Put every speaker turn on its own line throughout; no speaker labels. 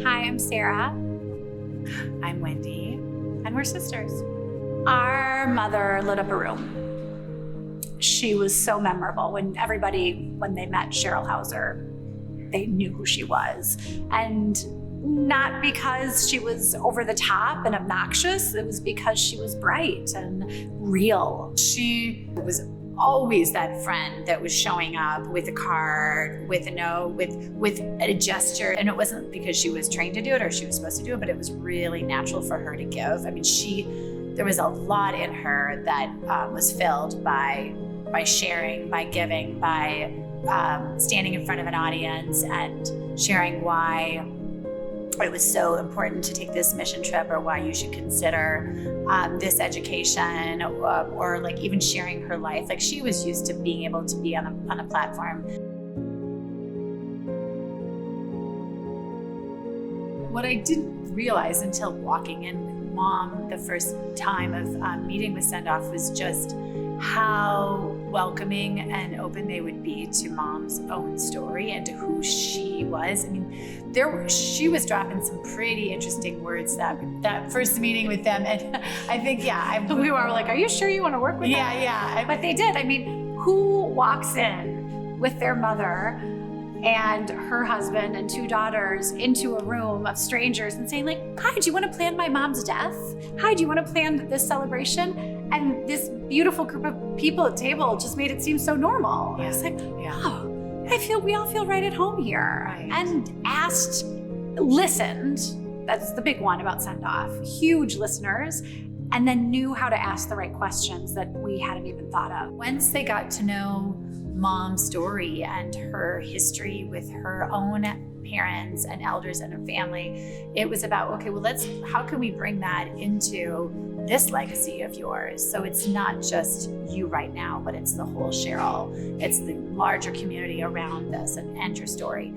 Hi, I'm Sarah.
I'm Wendy, and we're sisters.
Our mother lit up a room. She was so memorable. When they met Cheryl Hauser, they knew who she was. And not because she was over the top and obnoxious, it was because she was bright and real.
She was always that friend that was showing up with a card, with a note, with a gesture. And it wasn't because she was trained to do it or she was supposed to do it, but it was really natural for her to give. I mean, there was a lot in her that was filled by sharing, by giving, by standing in front of an audience and sharing why it was so important to take this mission trip, or why you should consider this education, or like even sharing her life. Like, she was used to being able to be on a platform. What I didn't realize until walking in with Mom the first time of meeting with SendOff was just how welcoming and open they would be to Mom's own story and to who she was. I mean, she was dropping some pretty interesting words that first meeting with them, and I think, we were like, "Are you sure you want to work with them?"
Yeah. But they did. I mean, who walks in with their mother and her husband and 2 daughters into a room of strangers and saying, like, "Hi, do you want to plan my mom's death? Hi, do you want to plan this celebration?" And this beautiful group of people at table just made it seem so normal.
Yeah.
I was like, "Oh, we all feel right at home here."
Right.
And listened. That's the big one about SendOff. Huge listeners. And then knew how to ask the right questions that we hadn't even thought of.
Once they got to know Mom's story and her history with her own parents and elders and her family, it was about, okay, well, how can we bring that into this legacy of yours? So it's not just you right now, but it's the whole Cheryl. It's the larger community around this and your story.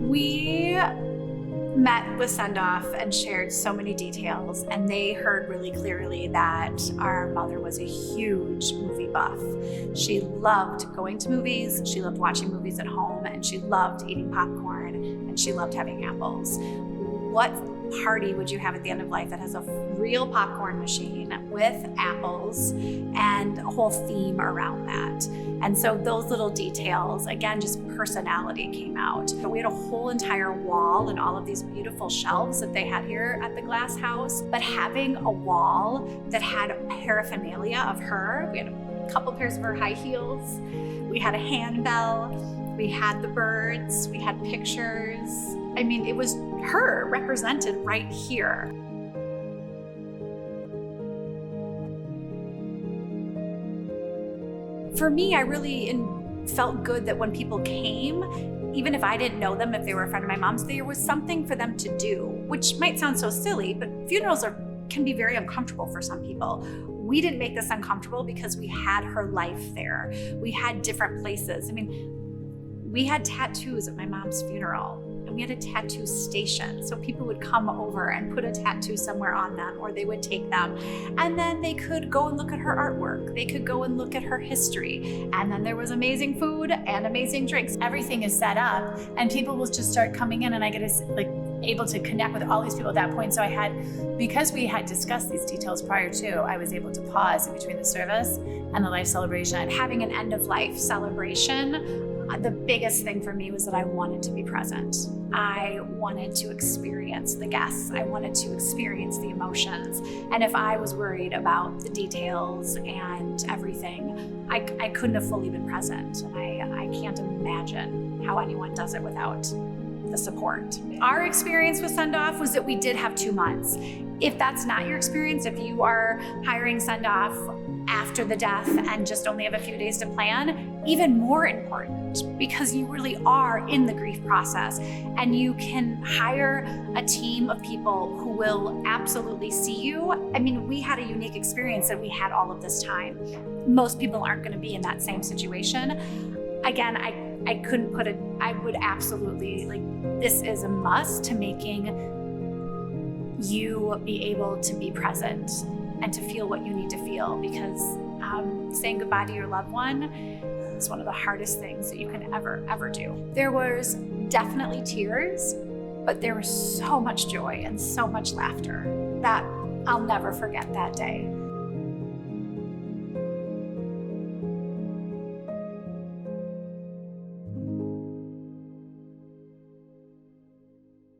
We met with SendOff and shared so many details, and they heard really clearly that our mother was a huge movie buff. She loved going to movies, she loved watching movies at home, and she loved eating popcorn, and she loved having apples. What party would you have at the end of life that has a real popcorn machine with apples and a whole theme around that? And so those little details, again, just personality came out. But we had a whole entire wall and all of these beautiful shelves that they had here at the Glass House. But having a wall that had paraphernalia of her, we had a couple pairs of her high heels, we had a handbell, we had the birds, we had pictures. I mean, it was her represented right here. For me, I really felt good that when people came, even if I didn't know them, if they were a friend of my mom's, there was something for them to do, which might sound so silly, but funerals can be very uncomfortable for some people. We didn't make this uncomfortable because we had her life there. We had different places. I mean, we had tattoos at my mom's funeral, and we had a tattoo station. So people would come over and put a tattoo somewhere on them, or they would take them. And then they could go and look at her artwork. They could go and look at her history. And then there was amazing food and amazing drinks.
Everything is set up, and people will just start coming in, and I get able to connect with all these people at that point. So because we had discussed these details prior to, I was able to pause in between the service and the life celebration.
Having an end of life celebration, the biggest thing for me was that I wanted to be present. I wanted to experience the guests. I wanted to experience the emotions. And if I was worried about the details and everything, I couldn't have fully been present. And I can't imagine how anyone does it without the support. Our experience with SendOff was that we did have 2 months. If that's not your experience, if you are hiring SendOff after the death and just only have a few days to plan, even more important, because you really are in the grief process, and you can hire a team of people who will absolutely see you. I mean, we had a unique experience that we had all of this time. Most people aren't going to be in that same situation. Again, I couldn't put I would absolutely, this is a must to making you be able to be present and to feel what you need to feel, because saying goodbye to your loved one is one of the hardest things that you can ever do. There was definitely tears, but there was so much joy and so much laughter that I'll never forget that day.